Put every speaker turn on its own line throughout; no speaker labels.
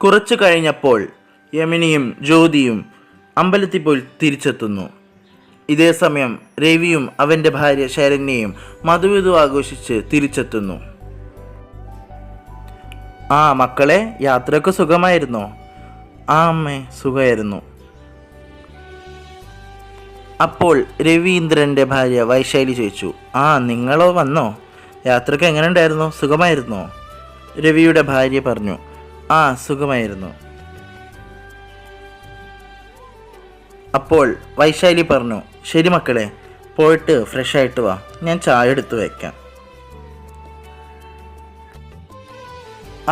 കുറച്ചു കഴിഞ്ഞപ്പോൾ യമിനിയും ജ്യോതിയും അമ്പലത്തിൽ പോയി തിരിച്ചെത്തുന്നു. ഇതേ സമയം രവിയും അവൻ്റെ ഭാര്യ ശരണ്യയും മധുവിധു ആഘോഷിച്ച് തിരിച്ചെത്തുന്നു. ആ മക്കളെ, യാത്രയൊക്കെ സുഖമായിരുന്നോ? ആ അമ്മേ, സുഖമായിരുന്നു. അപ്പോൾ രവീന്ദ്രൻ്റെ ഭാര്യ വൈശാലി ചോദിച്ചു, ആ നിങ്ങളോ വന്നോ? യാത്രയ്ക്ക് എങ്ങനെ ഉണ്ടായിരുന്നു? സുഖമായിരുന്നോ? രവിയുടെ ഭാര്യ പറഞ്ഞു, ആ സുഖമായിരുന്നു. അപ്പോൾ വൈശാലി പറഞ്ഞു, ശരി മക്കളെ, പോയിട്ട് ഫ്രഷ് ആയിട്ട് വാ, ഞാൻ ചായ എടുത്ത് വയ്ക്കാം.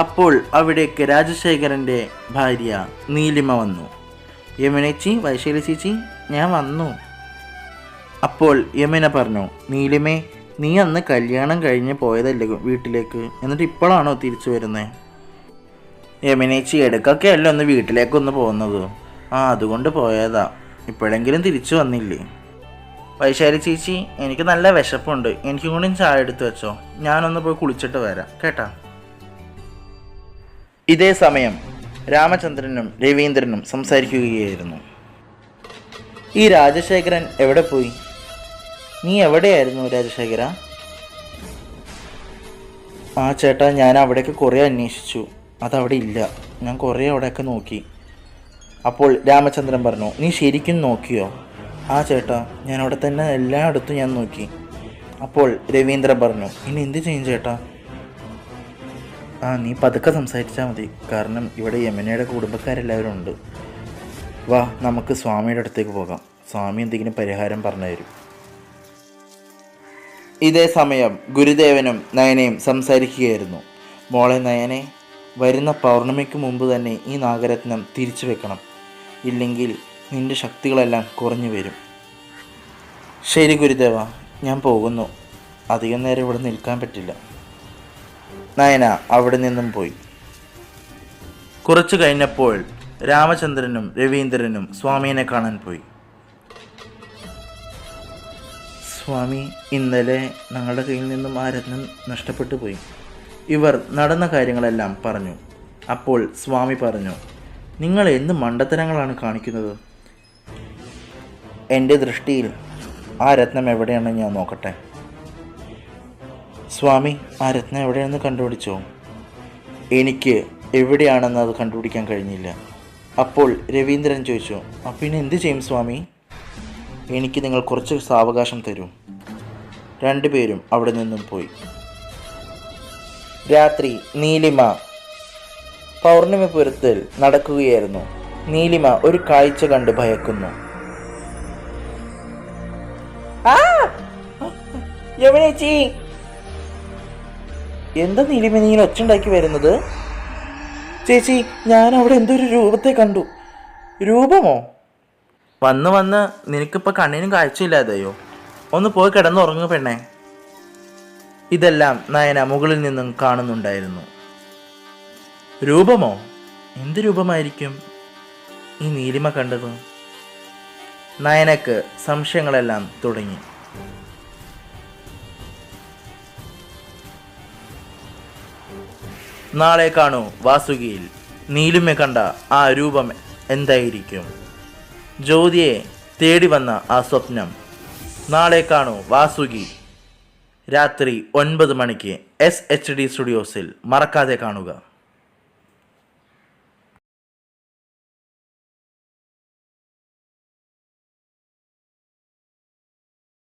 അപ്പോൾ അവിടേക്ക് രാജശേഖരൻ്റെ ഭാര്യ നീലിമ വന്നു. യമുനേച്ചി, വൈശാലി ചേച്ചി, ഞാൻ വന്നു. അപ്പോൾ യമുന പറഞ്ഞു, നീലിമേ, നീ അന്ന് കല്യാണം കഴിഞ്ഞ് പോയതല്ലേ വീട്ടിലേക്ക്, എന്നിട്ട് ഇപ്പോഴാണോ തിരിച്ചു വരുന്നത്? യമുനേച്ചി, ഇടയ്ക്കൊക്കെ അല്ലേ ഒന്ന് വീട്ടിലേക്കൊന്ന് പോകുന്നത്. ആ, അതുകൊണ്ട് പോയതാ. ഇപ്പോഴെങ്കിലും തിരിച്ചു വന്നില്ലേ? വൈശാലി ചേച്ചി, എനിക്ക് നല്ല വിശപ്പുണ്ട്, എനിക്കും കൂടി ചായ എടുത്ത് വെച്ചോ, ഞാനൊന്ന് പോയി കുളിച്ചിട്ട് വരാം കേട്ടാ. ഇതേ സമയം രാമചന്ദ്രനും രവീന്ദ്രനും സംസാരിക്കുകയായിരുന്നു. ഈ രാജശേഖരൻ എവിടെ പോയി? നീ എവിടെയായിരുന്നു രാജശേഖര? ആ ചേട്ടാ, ഞാൻ അവിടേക്ക് കുറേ അന്വേഷിച്ചു, അതവിടെ ഇല്ല, ഞാൻ കുറേ അവിടെയൊക്കെ നോക്കി. അപ്പോൾ രാമചന്ദ്രൻ പറഞ്ഞു, നീ ശരിക്കും നോക്കിയോ? ആ ചേട്ടാ, ഞാൻ അവിടെ തന്നെ എല്ലായിടത്തും ഞാൻ നോക്കി. അപ്പോൾ രവീന്ദ്രൻ പറഞ്ഞു, ഇനി എന്ത് ചെയ്യും ചേട്ടാ? ആ, നീ പതുക്കെ സംസാരിച്ചാൽ മതി, കാരണം ഇവിടെ യമുനയുടെ കുടുംബക്കാരെല്ലാവരും ഉണ്ട്. വാ, നമുക്ക് സ്വാമിയുടെ അടുത്തേക്ക് പോകാം, സ്വാമി എന്തെങ്കിലും പരിഹാരം പറഞ്ഞു തരും. ഇതേ സമയം ഗുരുദേവനും നയനയും സംസാരിക്കുകയായിരുന്നു. മോളെ നയനെ, വരുന്ന പൗർണമിക്ക് മുമ്പ് തന്നെ ഈ നാഗരത്നം തിരിച്ചു വെക്കണം, ഇല്ലെങ്കിൽ നിന്റെ ശക്തികളെല്ലാം കുറഞ്ഞു വരും. ശരി ഗുരുദേവ, ഞാൻ പോകുന്നു, അധികം നേരം ഇവിടെ നിൽക്കാൻ പറ്റില്ല. നയന അവിടെ നിന്നും പോയി. കുറച്ചു കഴിഞ്ഞപ്പോൾ രാമചന്ദ്രനും രവീന്ദ്രനും സ്വാമീനെ കാണാൻ പോയി. സ്വാമി, ഇന്നലെ ഞങ്ങളുടെ കയ്യിൽ നിന്നും ആ രത്നം നഷ്ടപ്പെട്ടു പോയി. ഇവർ നടന്ന കാര്യങ്ങളെല്ലാം പറഞ്ഞു. അപ്പോൾ സ്വാമി പറഞ്ഞു, നിങ്ങൾ എന്ത് മണ്ടത്തരങ്ങളാണ് കാണിക്കുന്നത്? എൻ്റെ ദൃഷ്ടിയിൽ ആ രത്നം എവിടെയാണെന്ന് ഞാൻ നോക്കട്ടെ. സ്വാമി, ആ രത്നം എവിടെയാണെന്ന് കണ്ടുപിടിച്ചോ? എനിക്ക് എവിടെയാണെന്ന് അത് കണ്ടുപിടിക്കാൻ കഴിഞ്ഞില്ല. അപ്പോൾ രവീന്ദ്രൻ ചോദിച്ചു, അപ്പം ഇനി എന്ത് ചെയ്യും സ്വാമി? എനിക്ക് നിങ്ങൾ കുറച്ച് സാവകാശം തരൂ. രണ്ടുപേരും അവിടെ നിന്നും പോയി. രാത്രി നീലിമ പൗർണമിപുരത്തിൽ നടക്കുകയായിരുന്നു. നീലിമ ഒരു കാഴ്ച കണ്ട് ഭയക്കുന്നു. എന്താ നീലിമ നീ ഒച്ചുണ്ടാക്കി വരുന്നത്? ചേച്ചി, ഞാൻ അവിടെ എന്തൊരു രൂപത്തെ കണ്ടു. രൂപമോ? വന്ന് വന്ന് നിനക്കിപ്പോൾ കണ്ണിനും കാഴ്ചയില്ലാതെയോ? ഒന്ന് പോയി കിടന്നുറങ്ങു പെണ്ണേ. ഇതെല്ലാം നയന മുകളിൽ നിന്നും കാണുന്നുണ്ടായിരുന്നു. രൂപമോ? എന്ത് രൂപമായിരിക്കും ഈ നീലിമ കണ്ടത്? നയനക്ക് സംശയങ്ങളെല്ലാം തുടങ്ങി. നാളെ കാണൂ വാസുകിയിൽ നീലിമ കണ്ട ആ രൂപം എന്തായിരിക്കും? ജ്യോതിയെ തേടി വന്ന ആ സ്വപ്നം. നാളെ കാണൂ വാസുകി, രാത്രി 9 മണിക്ക് SHD സ്റ്റുഡിയോസിൽ. മറക്കാതെ കാണുക.